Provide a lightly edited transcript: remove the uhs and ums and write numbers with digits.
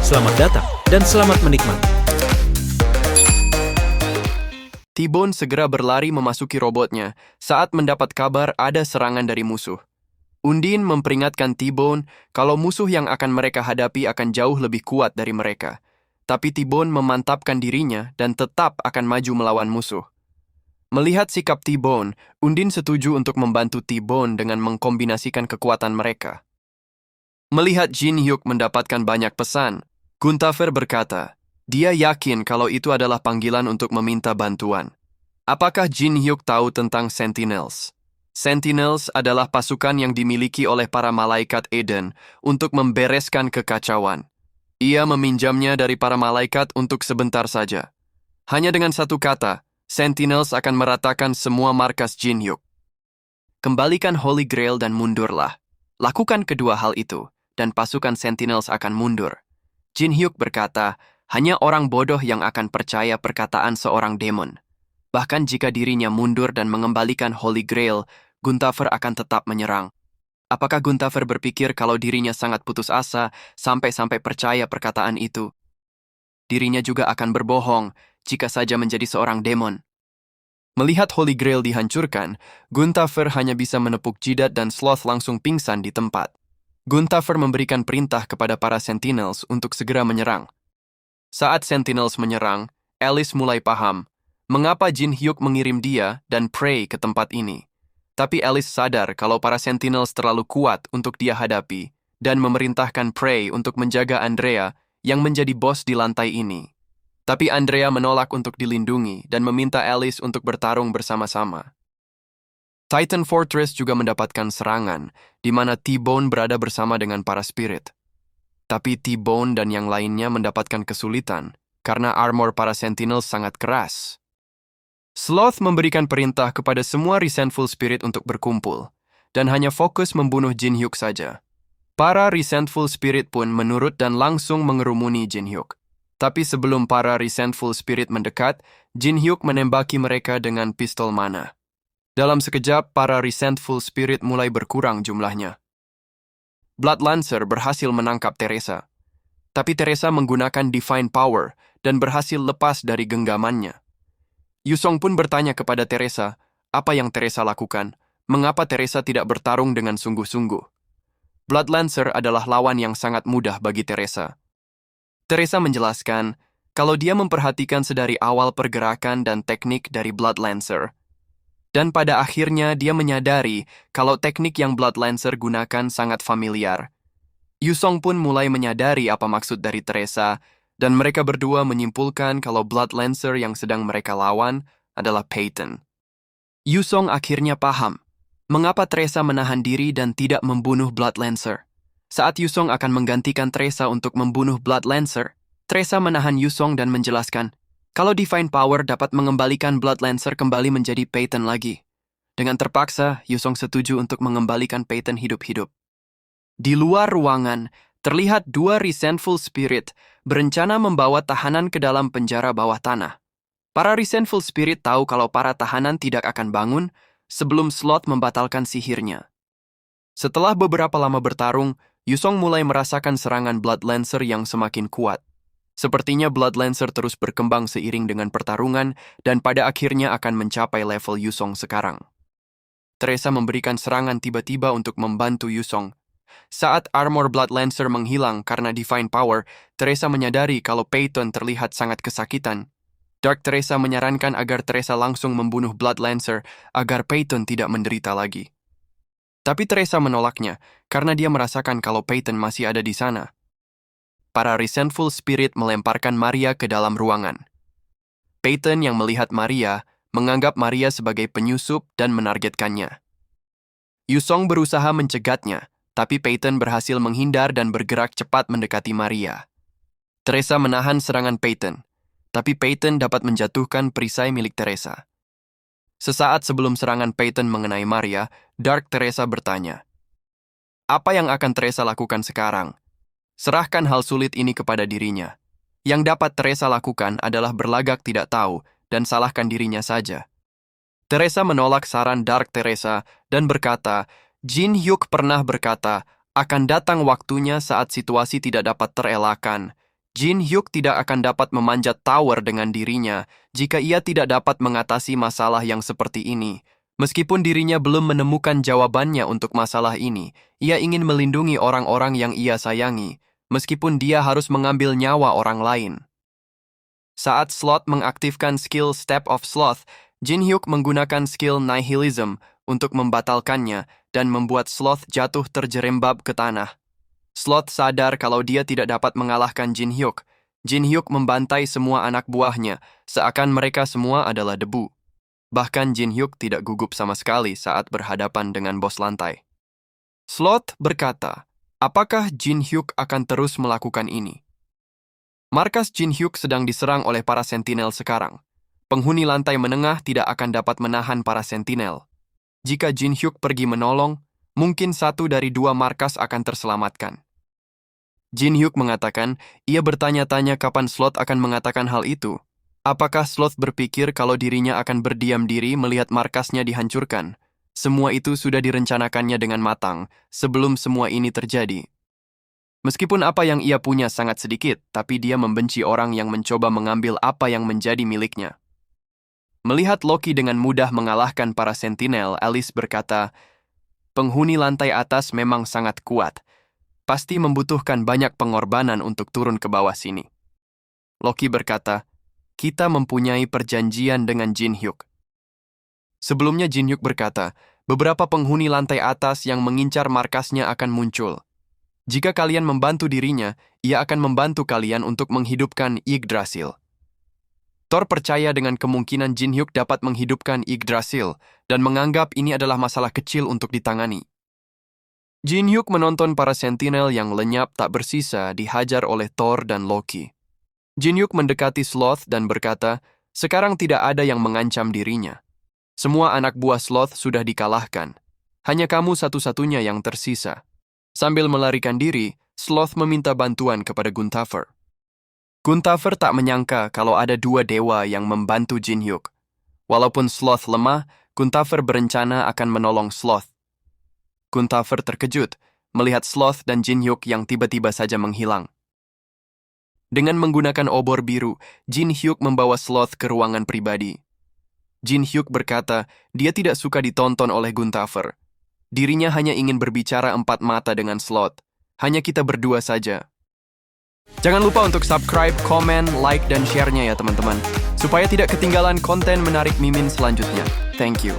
Selamat datang dan selamat menikmati. T-Bone segera berlari memasuki robotnya saat mendapat kabar ada serangan dari musuh. Undine memperingatkan T-Bone kalau musuh yang akan mereka hadapi akan jauh lebih kuat dari mereka. Tapi T-Bone memantapkan dirinya dan tetap akan maju melawan musuh. Melihat sikap T-Bone, Undine setuju untuk membantu T-Bone dengan mengkombinasikan kekuatan mereka. Melihat Jin Hyuk mendapatkan banyak pesan, Gunther berkata, dia yakin kalau itu adalah panggilan untuk meminta bantuan. Apakah Jin Hyuk tahu tentang Sentinels? Sentinels adalah pasukan yang dimiliki oleh para malaikat Eden untuk membereskan kekacauan. Ia meminjamnya dari para malaikat untuk sebentar saja. Hanya dengan satu kata, Sentinels akan meratakan semua markas Jin Hyuk. Kembalikan Holy Grail dan mundurlah. Lakukan kedua hal itu, dan pasukan Sentinels akan mundur. Jin Hyuk berkata, hanya orang bodoh yang akan percaya perkataan seorang demon. Bahkan jika dirinya mundur dan mengembalikan Holy Grail, Gunther akan tetap menyerang. Apakah Gunther berpikir kalau dirinya sangat putus asa sampai-sampai percaya perkataan itu? Dirinya juga akan berbohong jika saja menjadi seorang demon. Melihat Holy Grail dihancurkan, Gunther hanya bisa menepuk jidat dan Sloth langsung pingsan di tempat. Gunther memberikan perintah kepada para Sentinels untuk segera menyerang. Saat Sentinels menyerang, Alice mulai paham mengapa Jin Hyuk mengirim dia dan Prey ke tempat ini. Tapi Alice sadar kalau para Sentinels terlalu kuat untuk dia hadapi dan memerintahkan Prey untuk menjaga Andrea yang menjadi bos di lantai ini. Tapi Andrea menolak untuk dilindungi dan meminta Alice untuk bertarung bersama-sama. Titan Fortress juga mendapatkan serangan, di mana T-Bone berada bersama dengan para spirit. Tapi T-Bone dan yang lainnya mendapatkan kesulitan karena armor para Sentinels sangat keras. Sloth memberikan perintah kepada semua Resentful Spirit untuk berkumpul, dan hanya fokus membunuh Jin Hyuk saja. Para Resentful Spirit pun menurut dan langsung mengerumuni Jin Hyuk. Tapi sebelum para Resentful Spirit mendekat, Jin Hyuk menembaki mereka dengan pistol mana. Dalam sekejap, para Resentful Spirit mulai berkurang jumlahnya. Blood Lancer berhasil menangkap Teresa. Tapi Teresa menggunakan Divine Power dan berhasil lepas dari genggamannya. Yusong pun bertanya kepada Teresa, apa yang Teresa lakukan, mengapa Teresa tidak bertarung dengan sungguh-sungguh. Blood Lancer adalah lawan yang sangat mudah bagi Teresa. Teresa menjelaskan kalau dia memperhatikan sedari awal pergerakan dan teknik dari Blood Lancer. Dan pada akhirnya dia menyadari kalau teknik yang Blood Lancer gunakan sangat familiar. Yusong pun mulai menyadari apa maksud dari Teresa, dan mereka berdua menyimpulkan kalau Blood Lancer yang sedang mereka lawan adalah Peyton. Yusong akhirnya paham mengapa Teresa menahan diri dan tidak membunuh Blood Lancer. Saat Yusong akan menggantikan Teresa untuk membunuh Blood Lancer, Teresa menahan Yusong dan menjelaskan kalau Divine Power dapat mengembalikan Blood Lancer kembali menjadi Peyton lagi. Dengan terpaksa, Yusong setuju untuk mengembalikan Peyton hidup-hidup. Di luar ruangan, terlihat dua Resentful Spirit berencana membawa tahanan ke dalam penjara bawah tanah. Para Resentful Spirit tahu kalau para tahanan tidak akan bangun sebelum Sloth membatalkan sihirnya. Setelah beberapa lama bertarung, Yusong mulai merasakan serangan Blood Lancer yang semakin kuat. Sepertinya Blood Lancer terus berkembang seiring dengan pertarungan dan pada akhirnya akan mencapai level Yusong sekarang. Teresa memberikan serangan tiba-tiba untuk membantu Yusong. Saat armor Blood Lancer menghilang karena Divine Power, Teresa menyadari kalau Peyton terlihat sangat kesakitan. Dark Teresa menyarankan agar Teresa langsung membunuh Blood Lancer agar Peyton tidak menderita lagi. Tapi Teresa menolaknya karena dia merasakan kalau Peyton masih ada di sana. Para Resentful Spirit melemparkan Maria ke dalam ruangan. Peyton yang melihat Maria menganggap Maria sebagai penyusup dan menargetkannya. Yusong berusaha mencegatnya, tapi Peyton berhasil menghindar dan bergerak cepat mendekati Maria. Teresa menahan serangan Peyton, tapi Peyton dapat menjatuhkan perisai milik Teresa. Sesaat sebelum serangan Peyton mengenai Maria, Dark Teresa bertanya, apa yang akan Teresa lakukan sekarang? Serahkan hal sulit ini kepada dirinya. Yang dapat Teresa lakukan adalah berlagak tidak tahu dan salahkan dirinya saja. Teresa menolak saran Dark Teresa dan berkata, Jin Hyuk pernah berkata, akan datang waktunya saat situasi tidak dapat terelakkan, Jin Hyuk tidak akan dapat memanjat tower dengan dirinya jika ia tidak dapat mengatasi masalah yang seperti ini. Meskipun dirinya belum menemukan jawabannya untuk masalah ini, ia ingin melindungi orang-orang yang ia sayangi, meskipun dia harus mengambil nyawa orang lain. Saat Sloth mengaktifkan skill Step of Sloth, Jin Hyuk menggunakan skill Nihilism untuk membatalkannya dan membuat Sloth jatuh terjerembab ke tanah. Sloth sadar kalau dia tidak dapat mengalahkan Jin Hyuk. Jin Hyuk membantai semua anak buahnya, seakan mereka semua adalah debu. Bahkan Jin Hyuk tidak gugup sama sekali saat berhadapan dengan bos lantai. Sloth berkata, apakah Jin Hyuk akan terus melakukan ini? Markas Jin Hyuk sedang diserang oleh para sentinel sekarang. Penghuni lantai menengah tidak akan dapat menahan para sentinel. Jika Jin Hyuk pergi menolong, mungkin satu dari dua markas akan terselamatkan. Jin Hyuk mengatakan, ia bertanya-tanya kapan Sloth akan mengatakan hal itu. Apakah Sloth berpikir kalau dirinya akan berdiam diri melihat markasnya dihancurkan? Semua itu sudah direncanakannya dengan matang sebelum semua ini terjadi. Meskipun apa yang ia punya sangat sedikit, tapi dia membenci orang yang mencoba mengambil apa yang menjadi miliknya. Melihat Loki dengan mudah mengalahkan para sentinel, Alice berkata, penghuni lantai atas memang sangat kuat. Pasti membutuhkan banyak pengorbanan untuk turun ke bawah sini. Loki berkata, kita mempunyai perjanjian dengan Jin Hyuk. Sebelumnya Jin Hyuk berkata, beberapa penghuni lantai atas yang mengincar markasnya akan muncul. Jika kalian membantu dirinya, ia akan membantu kalian untuk menghidupkan Yggdrasil. Thor percaya dengan kemungkinan Jin Hyuk dapat menghidupkan Yggdrasil dan menganggap ini adalah masalah kecil untuk ditangani. Jin Hyuk menonton para sentinel yang lenyap tak bersisa dihajar oleh Thor dan Loki. Jin Hyuk mendekati Sloth dan berkata, sekarang tidak ada yang mengancam dirinya. Semua anak buah Sloth sudah dikalahkan. Hanya kamu satu-satunya yang tersisa. Sambil melarikan diri, Sloth meminta bantuan kepada Gunther. Gunther tak menyangka kalau ada dua dewa yang membantu Jin Hyuk. Walaupun Sloth lemah, Gunther berencana akan menolong Sloth. Gunther terkejut melihat Sloth dan Jin Hyuk yang tiba-tiba saja menghilang. Dengan menggunakan obor biru, Jin Hyuk membawa Sloth ke ruangan pribadi. Jin Hyuk berkata dia tidak suka ditonton oleh Gunther. Dirinya hanya ingin berbicara empat mata dengan Sloth. Hanya kita berdua saja. Jangan lupa untuk subscribe, komen, like, dan share-nya ya teman-teman. Supaya tidak ketinggalan konten menarik Mimin selanjutnya. Thank you.